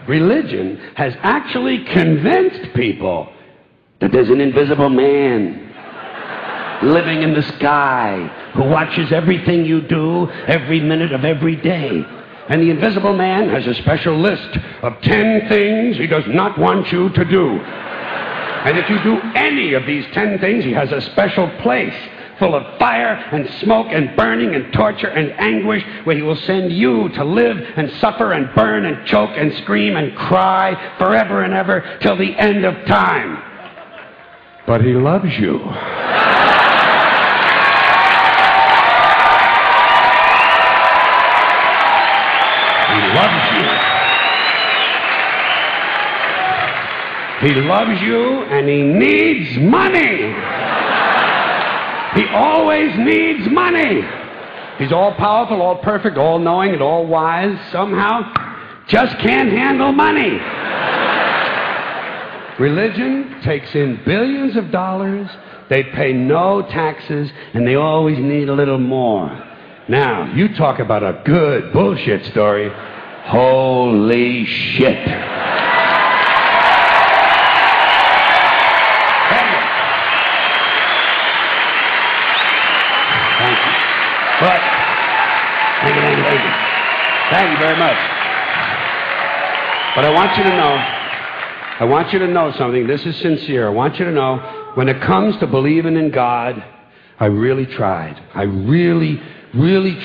Religion has actually convinced people that there's an invisible man living in the sky who watches everything you do every minute of every day. And the invisible man has a special list of 10 things he does not want you to do. And if you do any of these 10 things, he has a special place full of fire and smoke and burning and torture and anguish where he will send you to live and suffer and burn and choke and scream and cry forever and ever till the end of time. But he loves you. He loves you. He loves you, and he needs money. He always needs money. He's all powerful, all perfect, all knowing, and all wise. Somehow, just can't handle money. Religion takes in billions of dollars. They pay no taxes, and they always need a little more. Now, you talk about a good bullshit story. Holy shit. Thank you. But, thank you very much. But I want you to know something. This is sincere. I want you to know, when it comes to believing in God, I really tried. I really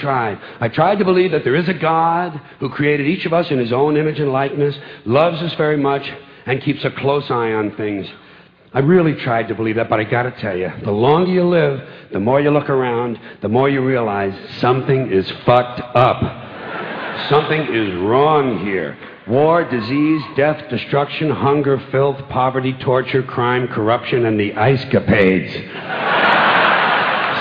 tried. I tried to believe that there is a God who created each of us in his own image and likeness, loves us very much, and keeps a close eye on things. I really tried to believe that, but I gotta tell you, the longer you live, the more you look around, the more you realize something is fucked up. Something is wrong here. War, disease, death, destruction, hunger, filth, poverty, torture, crime, corruption, and the ice-capades.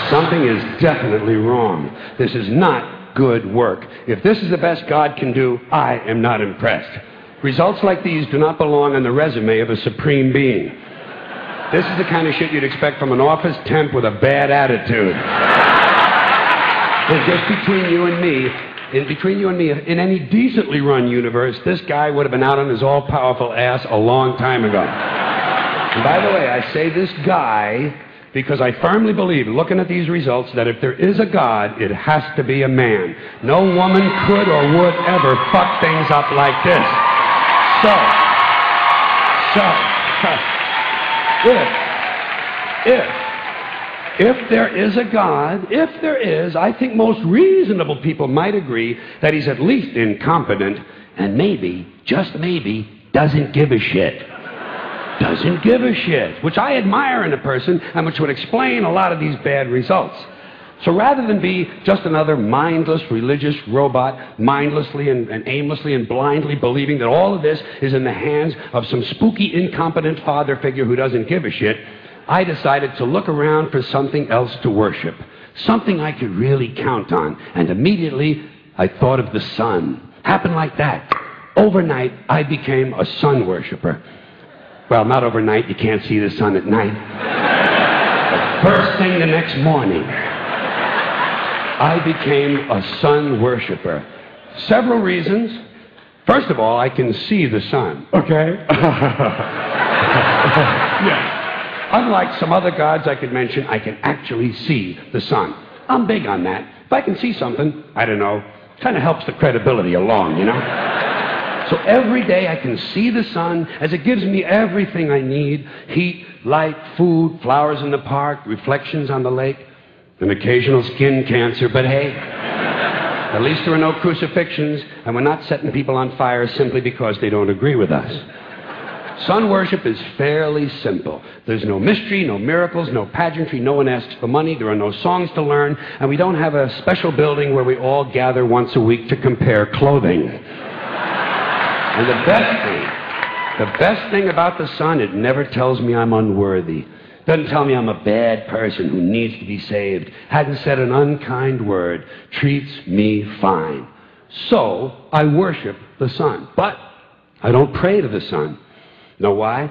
Something is definitely wrong. This is not good work. If this is the best God can do, I am not impressed. Results like these do not belong on the resume of a supreme being. This is the kind of shit you'd expect from an office temp with a bad attitude. And just between you and me, in any decently run universe, this guy would have been out on his all-powerful ass a long time ago. And by the way, I say this guy because I firmly believe, looking at these results, that if there is a God, it has to be a man. No woman could or would ever fuck things up like this. If there is a God, if there is, I think most reasonable people might agree that he's at least incompetent and maybe, just maybe, doesn't give a shit. Doesn't give a shit, which I admire in a person and which would explain a lot of these bad results. So rather than be just another mindless religious robot, mindlessly and aimlessly and blindly believing that all of this is in the hands of some spooky, incompetent father figure who doesn't give a shit, I decided to look around for something else to worship, something I could really count on. And immediately, I thought of the sun. Happened like that. Overnight, I became a sun worshiper. Well, not overnight. You can't see the sun at night. But first thing the next morning, I became a sun worshiper. Several reasons. First of all, I can see the sun. Okay? Yeah. Unlike some other gods I could mention, I can actually see the sun. I'm big on that. If I can see something, I don't know, kind of helps the credibility along, you know? So every day I can see the sun as it gives me everything I need. Heat, light, food, flowers in the park, reflections on the lake, an occasional skin cancer, but hey, at least there are no crucifixions, and we're not setting people on fire simply because they don't agree with us. Sun worship is fairly simple. There's no mystery, no miracles, no pageantry, no one asks for money, there are no songs to learn, and we don't have a special building where we all gather once a week to compare clothing. And the best thing about the sun, it never tells me I'm unworthy. Doesn't tell me I'm a bad person who needs to be saved. Hasn't said an unkind word. Treats me fine. So, I worship the sun. But I don't pray to the sun. Know why?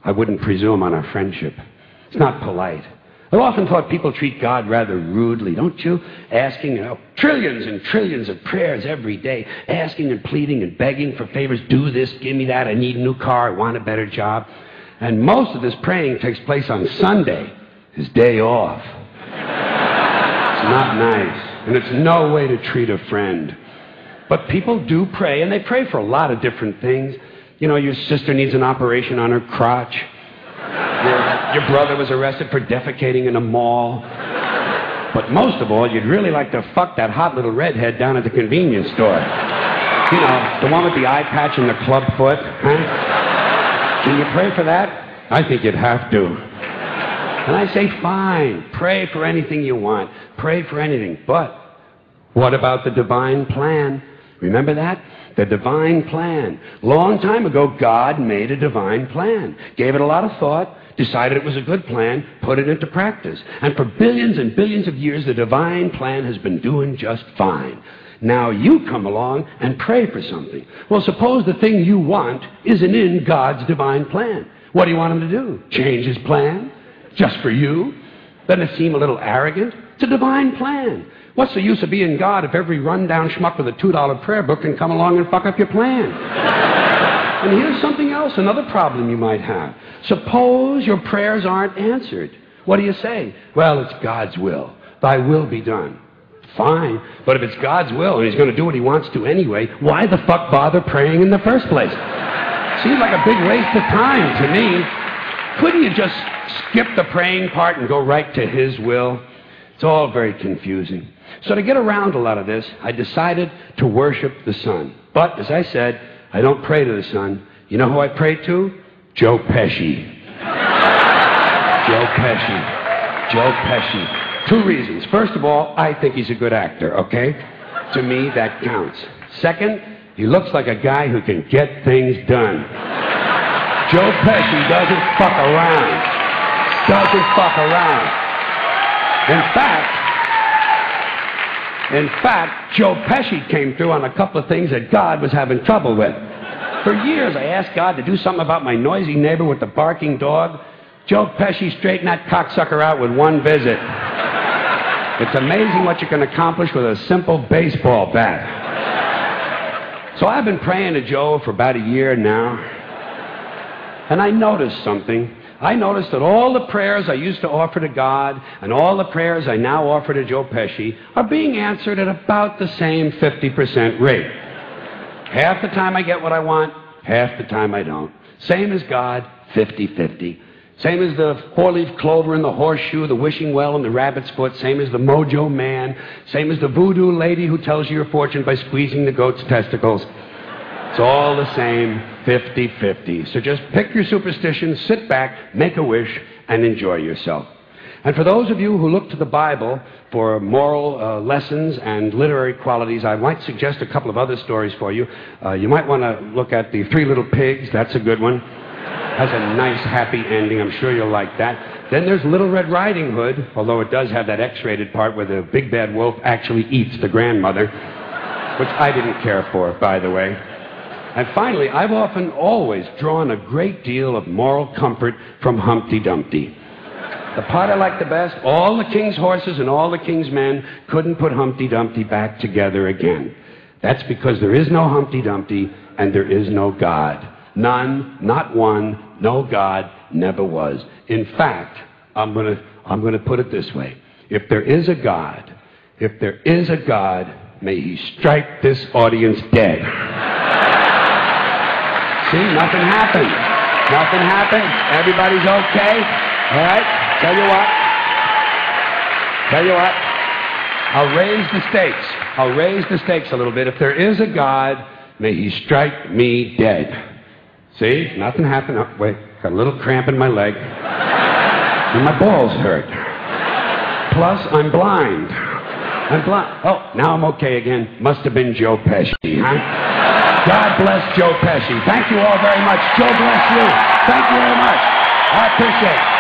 I wouldn't presume on our friendship. It's not polite. I've often thought people treat God rather rudely, don't you? Asking, trillions and trillions of prayers every day, asking and pleading and begging for favors. Do this, give me that, I need a new car, I want a better job. And most of this praying takes place on Sunday, his day off. It's not nice, and it's no way to treat a friend. But people do pray, and they pray for a lot of different things. You know, your sister needs an operation on her crotch. Your brother was arrested for defecating in a mall. But most of all, you'd really like to fuck that hot little redhead down at the convenience store. You know, the one with the eye patch and the club foot. Huh? Can you pray for that? I think you'd have to. And I say, fine, pray for anything you want. Pray for anything. But what about the divine plan? Remember that? The divine plan. Long time ago, God made a divine plan. Gave it a lot of thought, decided it was a good plan, put it into practice. And for billions and billions of years, the divine plan has been doing just fine. Now you come along and pray for something. Well, suppose the thing you want isn't in God's divine plan. What do you want him to do? Change his plan? Just for you? Doesn't it seem a little arrogant? It's a divine plan. What's the use of being God if every rundown schmuck with a $2 prayer book can come along and fuck up your plan? And here's something else, another problem you might have. Suppose your prayers aren't answered. What do you say? Well, it's God's will. Thy will be done. Fine, but if it's God's will and he's going to do what he wants to anyway, why the fuck bother praying in the first place? Seems like a big waste of time to me. Couldn't you just skip the praying part and go right to his will? It's all very confusing. So to get around a lot of this, I decided to worship the sun. But, as I said, I don't pray to the sun. You know who I pray to? Joe Pesci. Joe Pesci. Joe Pesci. 2 reasons. First of all, I think he's a good actor, okay? To me, that counts. Second, he looks like a guy who can get things done. Joe Pesci doesn't fuck around. Doesn't fuck around. In fact, Joe Pesci came through on a couple of things that God was having trouble with. For years, I asked God to do something about my noisy neighbor with the barking dog. Joe Pesci straightened that cocksucker out with 1 visit. It's amazing what you can accomplish with a simple baseball bat. So I've been praying to Joe for about a year now, and I noticed something. I noticed that all the prayers I used to offer to God and all the prayers I now offer to Joe Pesci are being answered at about the same 50% rate. Half the time I get what I want, half the time I don't. Same as God, 50-50. Same as the 4-leaf clover and the horseshoe, the wishing well and the rabbit's foot. Same as the mojo man. Same as the voodoo lady who tells you your fortune by squeezing the goat's testicles. It's all the same, 50-50. So just pick your superstition, sit back, make a wish, and enjoy yourself. And for those of you who look to the Bible for moral lessons and literary qualities, I might suggest a couple of other stories for you. You might want to look at The 3 Little Pigs. That's a good one. Has a nice, happy ending. I'm sure you'll like that. Then there's Little Red Riding Hood, although it does have that X-rated part where the big bad wolf actually eats the grandmother, which I didn't care for, by the way. And finally, I've often always drawn a great deal of moral comfort from Humpty Dumpty. The part I like the best, all the king's horses and all the king's men couldn't put Humpty Dumpty back together again. That's because there is no Humpty Dumpty and there is no God. None, not one, no God, never was. In fact, I'm gonna put it this way. If there is a God, may he strike this audience dead. See, nothing happened. Nothing happened. Everybody's okay. All right? Tell you what. I'll raise the stakes a little bit. If there is a God, may he strike me dead. See? Nothing happened. Oh, wait. Got a little cramp in my leg. And my balls hurt. Plus, I'm blind. Oh, now I'm okay again. Must have been Joe Pesci, huh? God bless Joe Pesci. Thank you all very much. Joe bless you. Thank you very much. I appreciate it.